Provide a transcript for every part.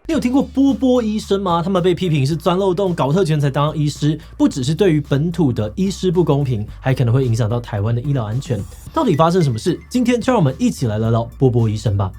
你有听过波波医生吗？他们被批评是钻漏洞、搞特权才当医师，不只是对于本土的医师不公平，还可能会影响到台湾的医疗安全。到底发生什么事？今天就让我们一起来聊聊波波医生吧。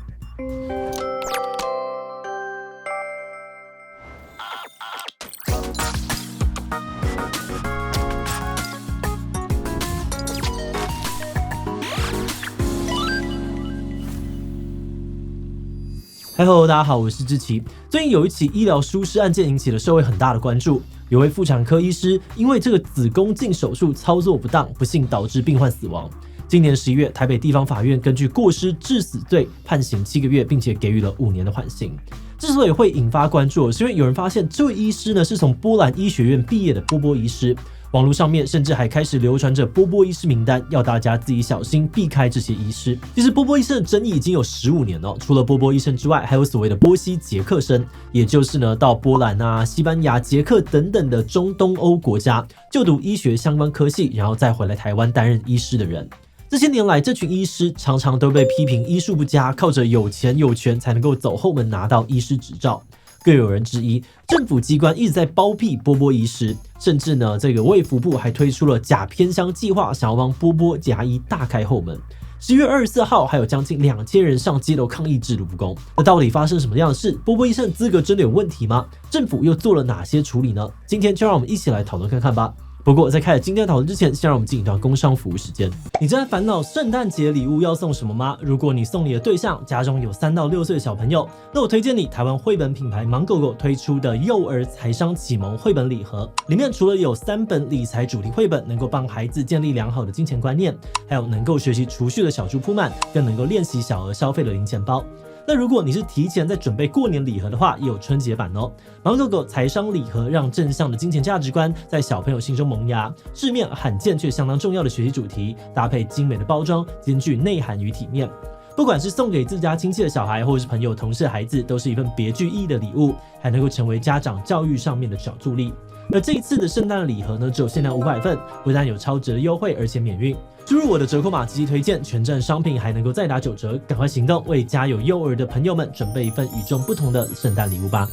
Hello， 大家好，我是志奇。最近有一起医疗疏失案件引起了社会很大的关注，有位妇产科医师因为这个子宫镜手术操作不当，不幸导致病患死亡。今年11月，台北地方法院根据过失致死罪判刑7个月，并且给予了5年的缓刑。之所以会引发关注，是因为有人发现这位医师呢是从波兰医学院毕业的波波医师。网络上面甚至还开始流传着波波医师名单，要大家自己小心避开这些医师。其实波波医生的争议已经有15年了，除了波波医生之外，还有所谓的波西捷克生，也就是呢到波兰啊、西班牙、捷克等等的中东欧国家就读医学相关科系，然后再回来台湾担任医师的人。这些年来，这群医师常常都被批评医术不佳，靠着有钱有权才能够走后门拿到医师执照。更有人质疑，政府机关一直在包庇波波医师，甚至呢，这个卫福部还推出了假偏乡计划，想要帮波波牙医大开后门。10月24号，还有将近2000人上街头抗议制度不公。那到底发生什么样的事？波波医生的资格真的有问题吗？政府又做了哪些处理呢？今天就让我们一起来讨论看看吧。不过在开始今天的讨论之前，先让我们进一段工商服务时间。你正在烦恼圣诞节礼物要送什么吗？如果你送你的对象家中有3到6岁的小朋友，那我推荐你台湾绘本品牌芒狗狗推出的幼儿财商启蒙绘本礼盒。里面除了有3本理财主题绘本，能够帮孩子建立良好的金钱观念，还有能够学习储蓄的小猪铺满，更能够练习小额消费的零钱包。那如果你是提前在准备过年礼盒的话，也有春节版哦。芒狗狗财商礼盒让正向的金钱价值观在小朋友心中萌芽，市面罕见却相当重要的学习主题，搭配精美的包装，兼具内涵与体面。不管是送给自家亲戚的小孩，或是朋友、同事的孩子，都是一份别具意义的礼物，还能够成为家长教育上面的小助力。而这一次的圣诞礼盒呢，只有限量500份，不但有超值的优惠，而且免运。输入我的折扣码积极推荐，全站商品还能够再打9折，赶快行动，为家有幼儿的朋友们准备一份与众不同的圣诞礼物吧。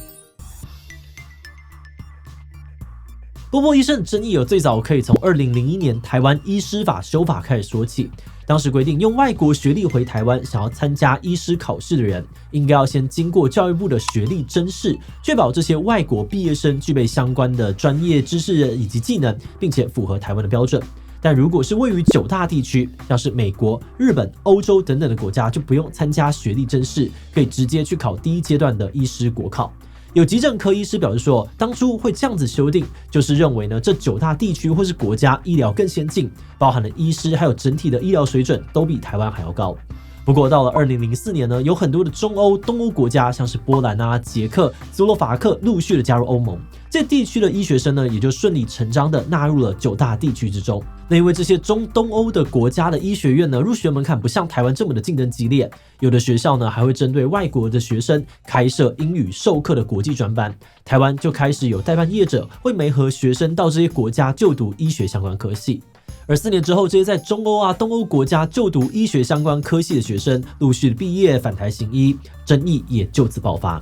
波波医生的争议最早可以从2001年台湾医师法修法开始说起。当时规定，用外国学历回台湾想要参加医师考试的人，应该要先经过教育部的学历甄试，确保这些外国毕业生具备相关的专业知识以及技能，并且符合台湾的标准。但如果是位于9大地区，像是美国、日本、欧洲等等的国家，就不用参加学历甄试，可以直接去考第1阶段的医师国考。有急诊科医师表示说，当初会这样子修订，就是认为呢，这9大地区或是国家医疗更先进，包含了医师还有整体的医疗水准都比台湾还要高。不过到了2004年呢，有很多的中欧、东欧国家，像是波兰啊、捷克、斯洛伐克陆续的加入欧盟，这地区的医学生呢，也就顺理成章的纳入了9大地区之中。那因为这些中东欧的国家的医学院呢，入学门槛不像台湾这么的竞争激烈，有的学校呢还会针对外国的学生开设英语授课的国际专班。台湾就开始有代办业者会媒合学生到这些国家就读医学相关科系。而4年之后，这些在中欧啊、东欧国家就读医学相关科系的学生陆续毕业返台行医，争议也就此爆发。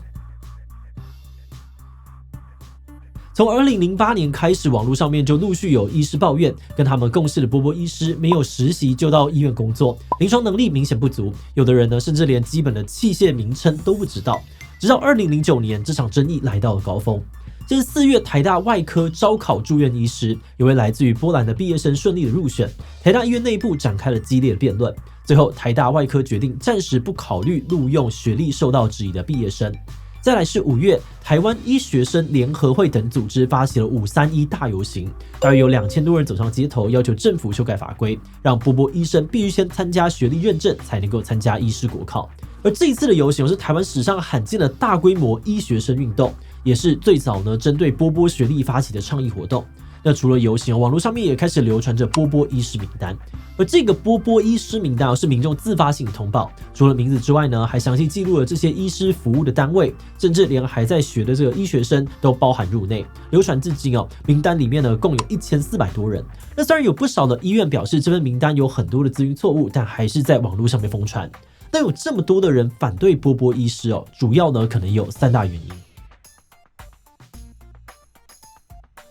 从2008年开始，网络上面就陆续有医师抱怨，跟他们共事的波波医师没有实习就到医院工作，临床能力明显不足，有的人呢甚至连基本的器械名称都不知道。直到2009年，这场争议来到了高峰。这是4月台大外科招考住院医师，有位来自于波兰的毕业生顺利的入选，台大医院内部展开了激烈的辩论，最后台大外科决定暂时不考虑录用学历受到质疑的毕业生。再来是5月，台湾医学生联合会等组织发起了531大游行，大约有2000多人走上街头，要求政府修改法规，让波波医生必须先参加学历认证才能够参加医师国考。而这一次的游行是台湾史上罕见的大规模医学生运动，也是最早呢针对波波学历发起的倡议活动。那除了游行，网络上面也开始流传着波波医师名单，而这个波波医师名单是民众自发性通报，除了名字之外呢，还详细记录了这些医师服务的单位，甚至连还在学的这个医学生都包含入内。流传至今名单里面呢共有1400多人。那虽然有不少的医院表示这份名单有很多的资讯错误，但还是在网络上面疯传。但有这么多的人反对波波医师主要呢可能有3大原因。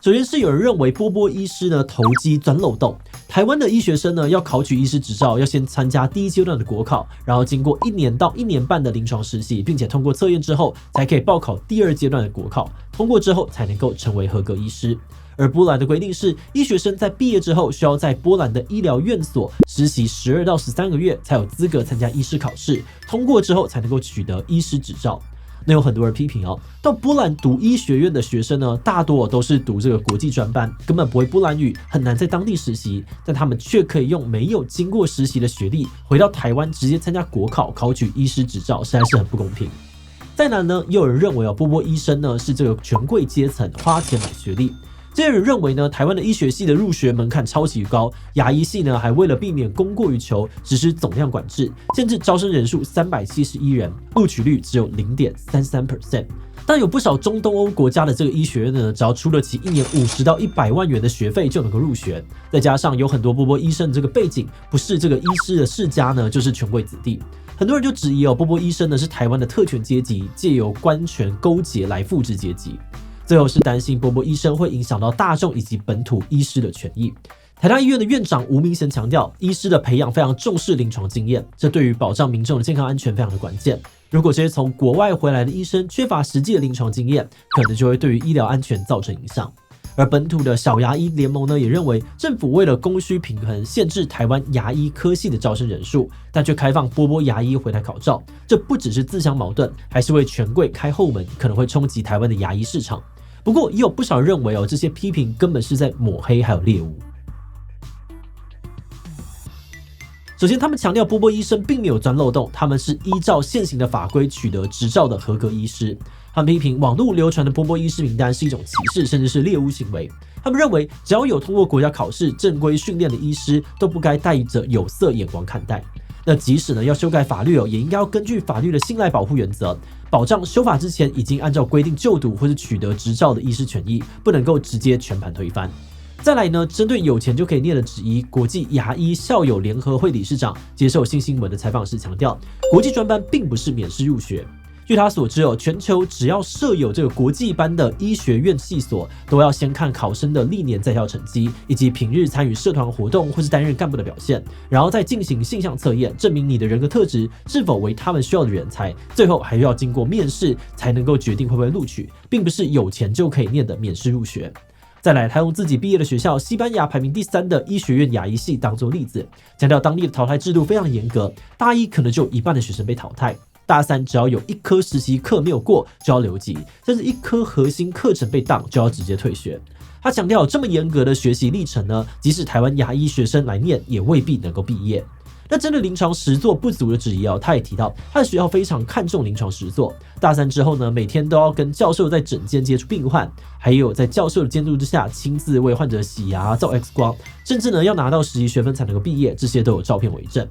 首先是有人认为波波医师呢投机钻漏洞，台湾的医学生呢要考取医师执照，要先参加第一阶段的国考，然后经过1年到1年半的临床实习，并且通过测验之后，才可以报考第2阶段的国考，通过之后才能够成为合格医师。而波兰的规定是，医学生在毕业之后，需要在波兰的医疗院所实习12到13个月，才有资格参加医师考试，通过之后才能够取得医师执照。那有很多人批评到波兰读医学院的学生呢，大多都是读这个国际专班，根本不会波兰语，很难在当地实习，但他们却可以用没有经过实习的学历，回到台湾直接参加国考，考取医师执照，实在是很不公平。再来呢，也有人认为波波医生呢是这个权贵阶层花钱买学历。这些人认为呢，台湾的医学系的入学门槛超级高，牙医系呢还为了避免供过于求，实施总量管制，限制招生人数371人，录取率只有 0.33%。但有不少中东欧国家的这个医学院呢，只要出得起1年50到100万元的学费就能够入学。再加上有很多波波医生的这个背景，不是这个医师的世家呢，就是权贵子弟。很多人就质疑波波医生呢是台湾的特权阶级，借由官权勾结来复制阶级。最后是担心波波医生会影响到大众以及本土医师的权益。台大医院的院长吴明贤强调，医师的培养非常重视临床经验，这对于保障民众的健康安全非常的关键。如果这些从国外回来的医生缺乏实际的临床经验，可能就会对于医疗安全造成影响。而本土的小牙医联盟呢，也认为政府为了供需平衡，限制台湾牙医科系的招生人数，但却开放波波牙医回台考照，这不只是自相矛盾，还是为权贵开后门，可能会冲击台湾的牙医市场。不过也有不少人认为这些批评根本是在抹黑还有猎污。首先，他们强调波波医生并没有钻漏洞，他们是依照现行的法规取得执照的合格医师。他们批评网络流传的波波医师名单是一种歧视，甚至是猎污行为。他们认为，只要有通过国家考试、正规训练的医师，都不该带着有色眼光看待。那即使呢要修改法律也应该要根据法律的信赖保护原则，保障修法之前已经按照规定就读或是取得执照的医师权益，不能够直接全盘推翻。再来呢，针对有钱就可以念的质疑，国际牙医校友联合会理事长接受新新闻的采访时强调，国际专班并不是免试入学。据他所知全球只要设有这个国际班的医学院系所，都要先看考生的历年在校成绩，以及平日参与社团活动或是担任干部的表现，然后再进行性向测验，证明你的人格特质是否为他们需要的人才，最后还要经过面试才能够决定会不会录取，并不是有钱就可以念的免试入学。再来，他用自己毕业的学校西班牙排名第3的医学院牙医系当作例子，强调当地的淘汰制度非常的严格，大一可能就有1半的学生被淘汰，大3只要有1科实习课没有过就要留级，甚至1科核心课程被当就要直接退学。他强调这么严格的学习历程呢，即使台湾牙医学生来念也未必能够毕业。那针对临床实作不足的质疑他也提到他的学校非常看重临床实作，大3之后呢，每天都要跟教授在诊间接触病患，还有在教授的监督之下亲自为患者洗牙、照 X 光，甚至呢要拿到实习学分才能够毕业，这些都有照片为证。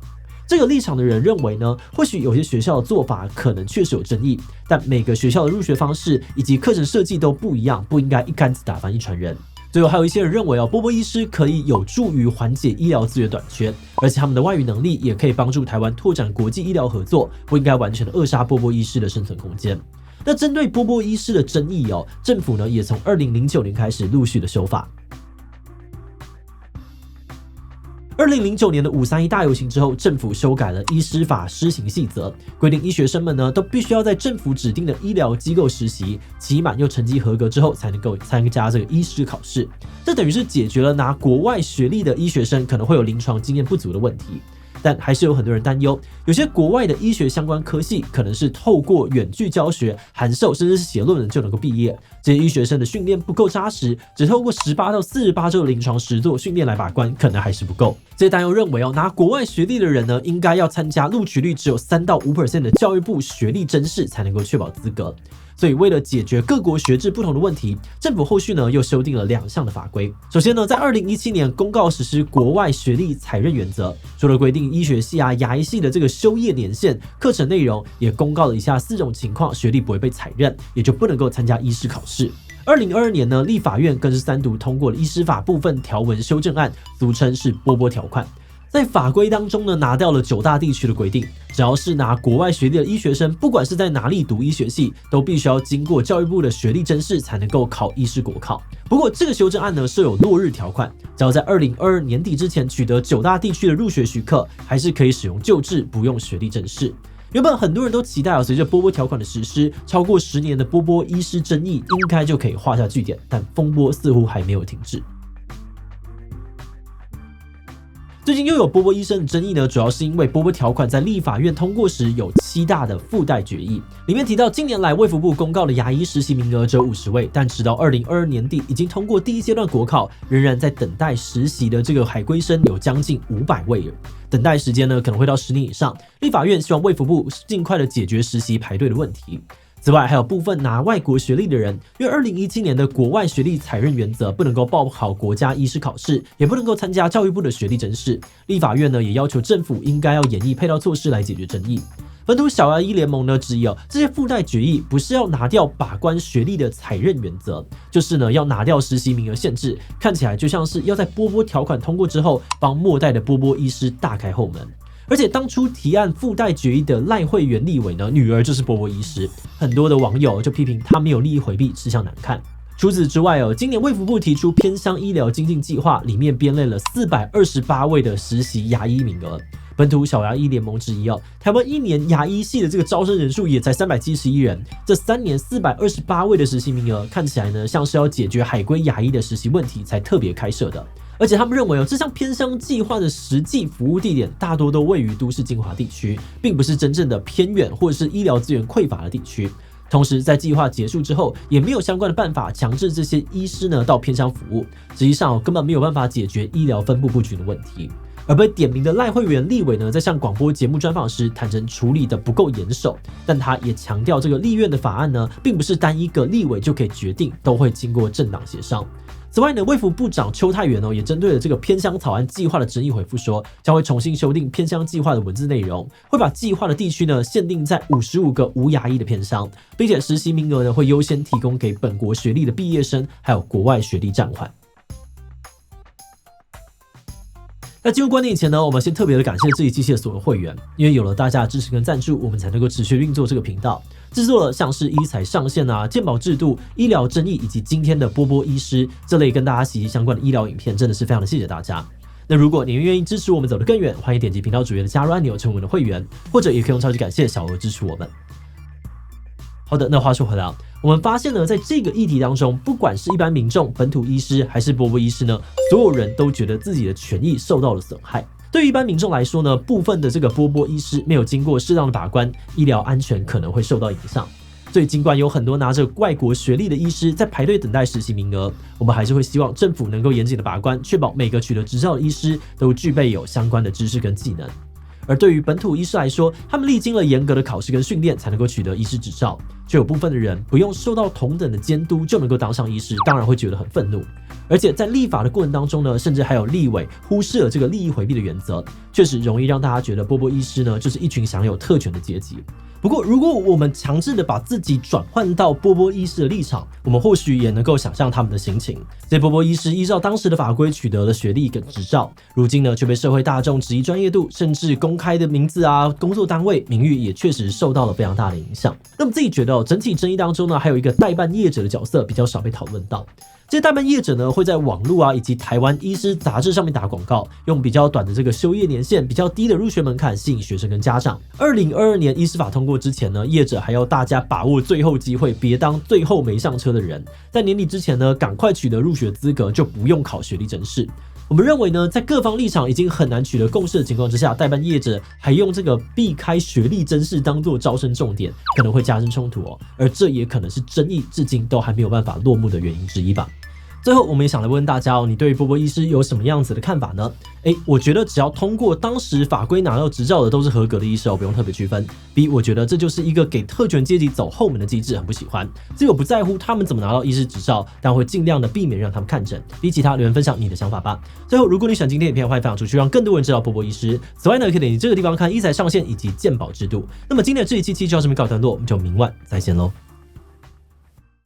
这个立场的人认为呢，或许有些学校的做法可能确实有争议，但每个学校的入学方式以及课程设计都不一样，不应该一竿子打翻一船人。最后还有一些人认为波波医师可以有助于缓解医疗资源短缺，而且他们的外语能力也可以帮助台湾拓展国际医疗合作，不应该完全的扼杀波波医师的生存空间。那针对波波医师的争议政府呢也从2009年开始陆续的修法。2009年的531大游行之后，政府修改了医师法施行细则，规定医学生们呢都必须要在政府指定的医疗机构实习，期满又成绩合格之后才能够参加这个医师考试。这等于是解决了拿国外学历的医学生可能会有临床经验不足的问题。但还是有很多人担忧，有些国外的医学相关科系可能是透过远距教学、函授甚至是写论文就能够毕业，这些医学生的训练不够扎实，只透过18到48周的临床实作训练来把关，可能还是不够。这些担忧认为拿国外学历的人呢，应该要参加录取率只有3到5% 的教育部学历甄试，才能够确保资格。所以为了解决各国学制不同的问题，政府后续呢又修订了2项的法规。首先呢，在2017年公告实施国外学历采认原则，除了规定医学系牙医系的这个修业年限、课程内容，也公告了以下4种情况学历不会被采认，也就不能够参加医师考试。2022年呢，立法院更是3读通过了医师法部分条文修正案，俗称是波波条款。在法规当中呢，拿掉了9大地区的规定，只要是拿国外学历的医学生，不管是在哪里读医学系，都必须要经过教育部的学历甄试才能够考医师国考。不过这个修正案呢设有落日条款，只要在2022年底之前取得9大地区的入学许可，还是可以使用旧制，不用学历甄试。原本很多人都期待随着波波条款的实施，超过10年的波波医师争议应该就可以画下句点，但风波似乎还没有停止。最近又有波波医生的争议呢，主要是因为波波条款在立法院通过时有7大的附带决议，里面提到近年来卫福部公告的牙医实习名额只有50位，但直到2022年底已经通过第1阶段国考，仍然在等待实习的这个海归生有将近500位了，等待时间呢可能会到10年以上。立法院希望卫福部尽快的解决实习排队的问题。此外，还有部分拿外国学历的人，因为2017年的国外学历采认原则不能够报考国家医师考试，也不能够参加教育部的学历甄试。立法院呢也要求政府应该要研议配套措施来解决争议。本土小牙医联盟呢质疑这些附带决议不是要拿掉把关学历的采认原则，就是呢要拿掉实习名额限制，看起来就像是要在波波条款通过之后，帮末代的波波医师大开后门。而且当初提案附带决议的赖慧媛立委呢，女儿就是波波医师，很多的网友就批评她没有利益回避，吃相难看。除此之外今年卫福部提出偏乡医疗精进计划，里面编列了428位的实习牙医名额。本土小牙医联盟质疑台湾1年牙医系的这个招生人数也才371人，这3年428位的实习名额，看起来呢像是要解决海归牙医的实习问题才特别开设的。而且他们认为这项偏乡计划的实际服务地点大多都位于都市精华地区，并不是真正的偏远或者是医疗资源匮乏的地区。同时在计划结束之后，也没有相关的办法强制这些医师呢到偏乡服务，实际上根本没有办法解决医疗分布不均的问题。而被点名的赖慧媛立委呢，在向广播节目专访时坦诚处理的不够严守，但他也强调这个立院的法案呢，并不是单一个立委就可以决定，都会经过政党协商。此外呢，卫福部长邱泰源也针对了这个偏乡草案计划的争议回复说，将会重新修订偏乡计划的文字内容，会把计划的地区呢限定在55个无牙医的偏乡，并且实习名额呢会优先提供给本国学历的毕业生，还有国外学历暂缓。那进入观点以前呢，我们先特别的感谢这一季的所有会员，因为有了大家的支持跟赞助，我们才能够持续运作这个频道，制作了像是医材上线健保制度、医疗争议以及今天的波波医师这类跟大家息息相关的医疗影片，真的是非常的谢谢大家。那如果你愿意支持我们走得更远，欢迎点击频道主页的加入按钮成为我们的会员，或者也可以用超级感谢小额支持我们。好的，那话说回来我们发现呢，在这个议题当中，不管是一般民众、本土医师还是波波医师呢，所有人都觉得自己的权益受到了损害。对于一般民众来说呢，部分的这个波波医师没有经过适当的把关，医疗安全可能会受到影响。所以尽管有很多拿着外国学历的医师在排队等待实习名额，我们还是会希望政府能够严谨的把关，确保每个取得执照的医师都具备有相关的知识跟技能。而对于本土医师来说，他们历经了严格的考试跟训练才能够取得医师执照，却有部分的人不用受到同等的监督就能够当上医师，当然会觉得很愤怒。而且在立法的过程当中呢，甚至还有立委忽视了这个利益回避的原则，确实容易让大家觉得波波医师呢就是一群享有特权的阶级。不过如果我们强制的把自己转换到波波医师的立场，我们或许也能够想象他们的心情。这波波医师依照当时的法规取得了学历跟执照，如今呢却被社会大众质疑专业度，甚至公开的名字工作单位名誉也确实受到了非常大的影响。那么自己觉得整体争议当中呢，还有一个代办业者的角色比较少被讨论到。这些代办业者呢，会在网络以及台湾医师杂志上面打广告，用比较短的这个修业年限、比较低的入学门槛吸引学生跟家长。2022年医师法通过之前呢，业者还要大家把握最后机会，别当最后没上车的人。在年底之前呢，赶快取得入学资格，就不用考学历甄试。我们认为呢，在各方立场已经很难取得共识的情况之下，代办业者还用这个避开学历甄试当作招生重点，可能会加深冲突而这也可能是争议至今都还没有办法落幕的原因之一吧。最后我们也想来问大家你对于波波医师有什么样子的看法呢？我觉得只要通过当时法规拿到执照的都是合格的医师不用特别区分。B， 我觉得这就是一个给特权阶级走后门的机制，很不喜欢。C， 我不在乎他们怎么拿到医师执照，但会尽量的避免让他们看诊。D， 其他留言分享你的想法吧。最后，如果你喜欢今天的影片，欢迎分享出去，让更多人知道波波医师。此外呢，可以点击这个地方看医材上线以及健保制度。那么今天的这一期就到这边告一段落，我们就明晚再见喽。